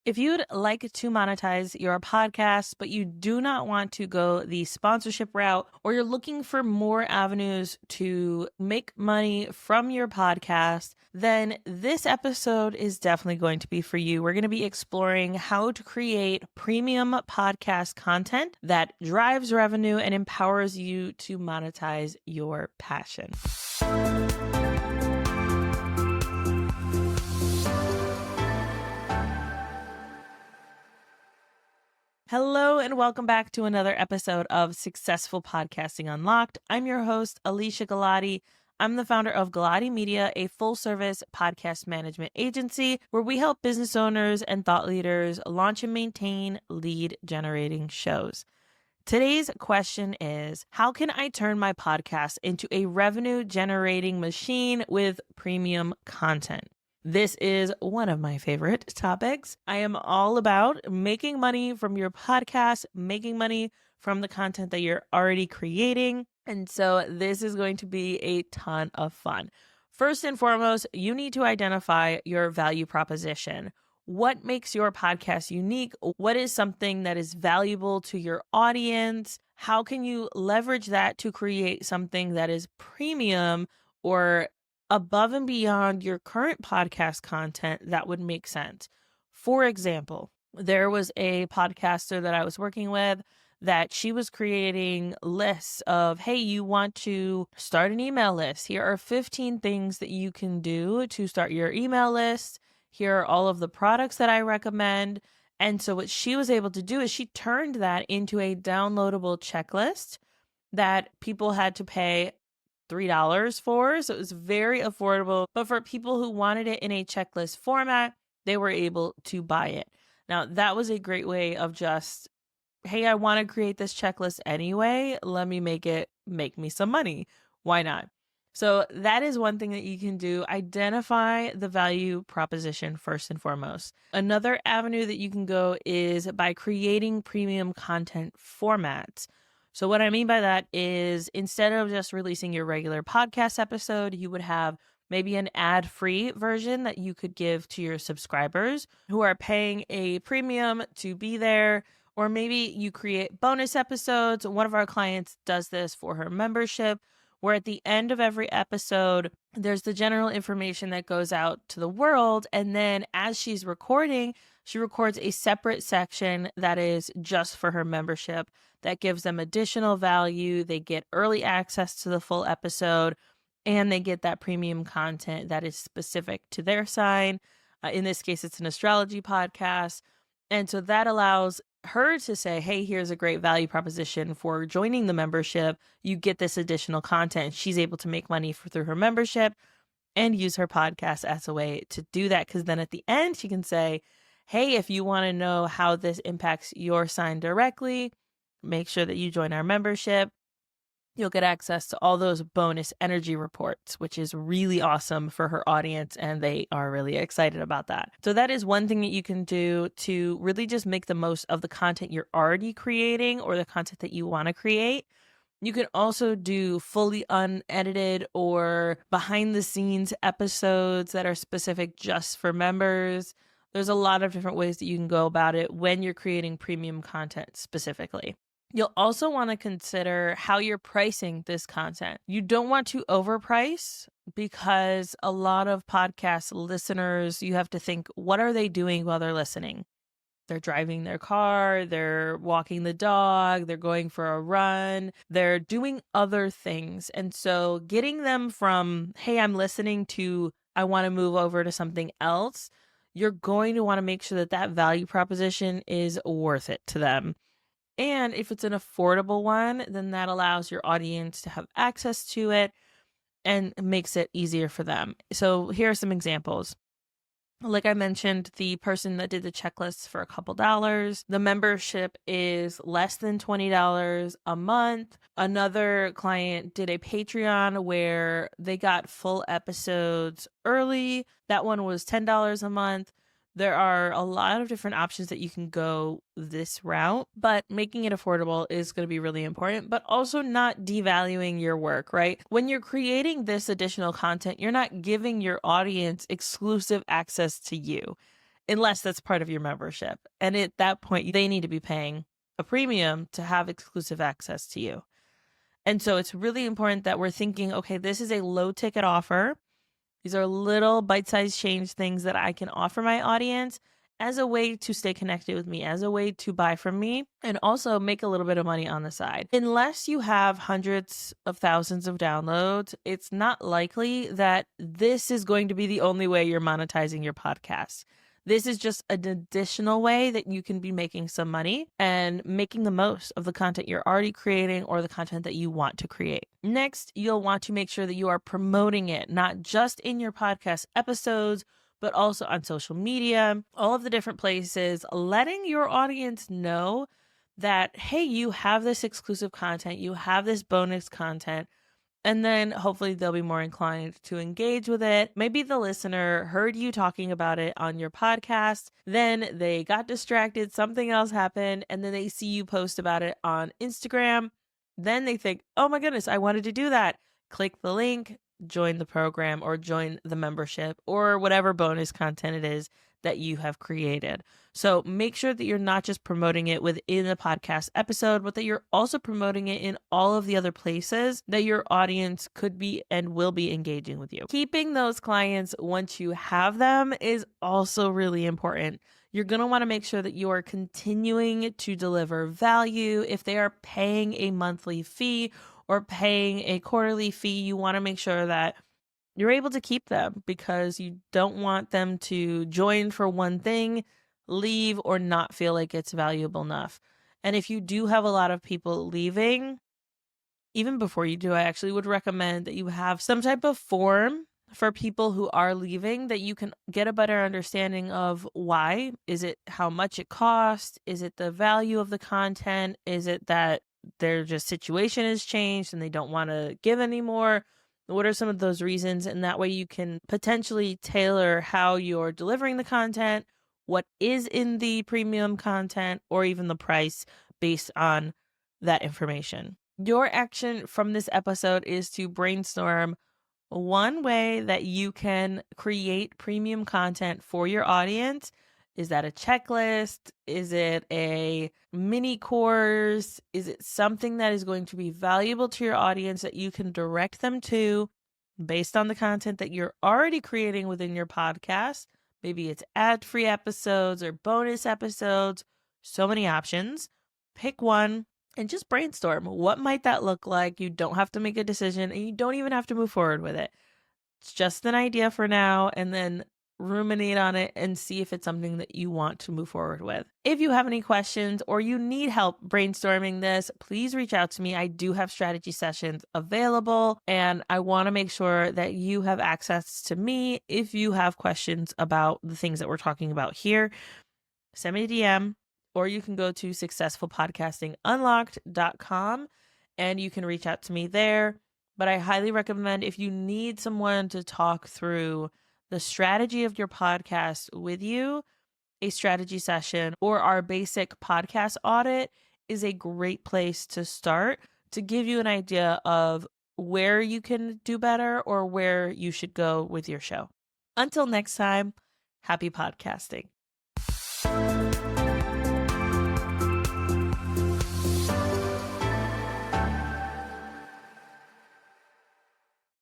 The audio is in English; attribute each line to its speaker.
Speaker 1: If you'd like to monetize your podcast, but you do not want to go the sponsorship route, or you're looking for more avenues to make money from your podcast, then this episode is definitely going to be for you. We're going to be exploring how to create premium podcast content that drives revenue and empowers you to monetize your passion. Hello and welcome back to another episode of Successful Podcasting Unlocked. I'm your host, Alicia Galati. I'm the founder of Galati Media, a full-service podcast management agency where we help business owners and thought leaders launch and maintain lead-generating shows. Today's question is, how can I turn my podcast into a revenue-generating machine with premium content? This is one of my favorite topics. I am all about making money from your podcast, making money from the content that you're already creating. And so this is going to be a ton of fun. First and foremost, you need to identify your value proposition. What makes your podcast unique? What is something that is valuable to your audience? How can you leverage that to create something that is premium or above and beyond your current podcast content that would make sense? For example, there was a podcaster that I was working with that she was creating lists of, hey, you want to start an email list. Here are 15 things that you can do to start your email list. Here are all of the products that I recommend. And so what she was able to do is she turned that into a downloadable checklist that people had to pay $3 for. So it was very affordable. But for people who wanted it in a checklist format, they were able to buy it. Now, that was a great way of just, hey, I want to create this checklist anyway. Let me make me some money. Why not? So that is one thing that you can do. Identify the value proposition first and foremost. Another avenue that you can go is by creating premium content formats. So what I mean by that is instead of just releasing your regular podcast episode, you would have maybe an ad-free version that you could give to your subscribers who are paying a premium to be there. Or maybe you create bonus episodes. One of our clients does this for her membership, where at the end of every episode, there's the general information that goes out to the world. And then as she's recording, she records a separate section that is just for her membership that gives them additional value. They get early access to the full episode, and they get that premium content that is specific to their sign. In this case, it's an astrology podcast. And so that allows her to say, hey, here's a great value proposition for joining the membership. You get this additional content. She's able to make money through her membership and use her podcast as a way to do that. Because then at the end, she can say, hey, if you want to know how this impacts your sign directly, make sure that you join our membership. You'll get access to all those bonus energy reports, which is really awesome for her audience, and they are really excited about that. So that is one thing that you can do to really just make the most of the content you're already creating or the content that you want to create. You can also do fully unedited or behind the scenes episodes that are specific just for members. There's a lot of different ways that you can go about it when you're creating premium content specifically. You'll also want to consider how you're pricing this content. You don't want to overprice because a lot of podcast listeners, you have to think, what are they doing while they're listening? They're driving their car, they're walking the dog, they're going for a run, they're doing other things. And so getting them from, hey, I'm listening to, I want to move over to something else, you're going to want to make sure that that value proposition is worth it to them. And if it's an affordable one, then that allows your audience to have access to it and makes it easier for them. So here are some examples. Like I mentioned, the person that did the checklist for a couple dollars, the membership is less than $20 a month. Another client did a Patreon where they got full episodes early. That one was $10 a month. There are a lot of different options that you can go this route, but making it affordable is going to be really important, but also not devaluing your work, right? When you're creating this additional content, you're not giving your audience exclusive access to you. unless that's part of your membership. And at that point, they need to be paying a premium to have exclusive access to you. And so it's really important that we're thinking, okay, this is a low ticket offer. These are little bite-sized change things that I can offer my audience as a way to stay connected with me, as a way to buy from me, and also make a little bit of money on the side. Unless you have hundreds of thousands of downloads, it's not likely that this is going to be the only way you're monetizing your podcast. This is just an additional way that you can be making some money and making the most of the content you're already creating or the content that you want to create. Next, you'll want to make sure that you are promoting it, not just in your podcast episodes, but also on social media, all of the different places, letting your audience know that, hey, you have this exclusive content, you have this bonus content. And then hopefully they'll be more inclined to engage with it. Maybe the listener heard you talking about it on your podcast, then they got distracted, something else happened, and then they see you post about it on Instagram. Then they think, oh my goodness, I wanted to do that. Click the link, join the program or join the membership or whatever bonus content it is that you have created. So make sure that you're not just promoting it within a podcast episode, but that you're also promoting it in all of the other places that your audience could be and will be engaging with you. Keeping those clients once you have them is also really important. You're going to want to make sure that you are continuing to deliver value. If they are paying a monthly fee or paying a quarterly fee, you want to make sure that you're able to keep them because you don't want them to join for one thing, leave, or not feel like it's valuable enough. And if you do have a lot of people leaving, even before you do, I actually would recommend that you have some type of form for people who are leaving that you can get a better understanding of why. Is it how much it costs? Is it the value of the content? Is it that their just situation has changed and they don't want to give anymore? What are some of those reasons? And that way you can potentially tailor how you're delivering the content, what is in the premium content, or even the price based on that information. Your action from this episode is to brainstorm one way that you can create premium content for your audience. Is that a checklist? Is it a mini course? Is it something that is going to be valuable to your audience that you can direct them to based on the content that you're already creating within your podcast? Maybe it's ad-free episodes or bonus episodes. So many options. Pick one and just brainstorm. What might that look like? You don't have to make a decision and you don't even have to move forward with it. It's just an idea for now, and then ruminate on it and see if it's something that you want to move forward with. If you have any questions or you need help brainstorming this, please reach out to me. I do have strategy sessions available, and I want to make sure that you have access to me if you have questions about the things that we're talking about here. Send me a DM, or you can go to successfulpodcastingunlocked.com and you can reach out to me there. But I highly recommend, if you need someone to talk through the strategy of your podcast with you, a strategy session or our basic podcast audit is a great place to start to give you an idea of where you can do better or where you should go with your show. Until next time, happy podcasting.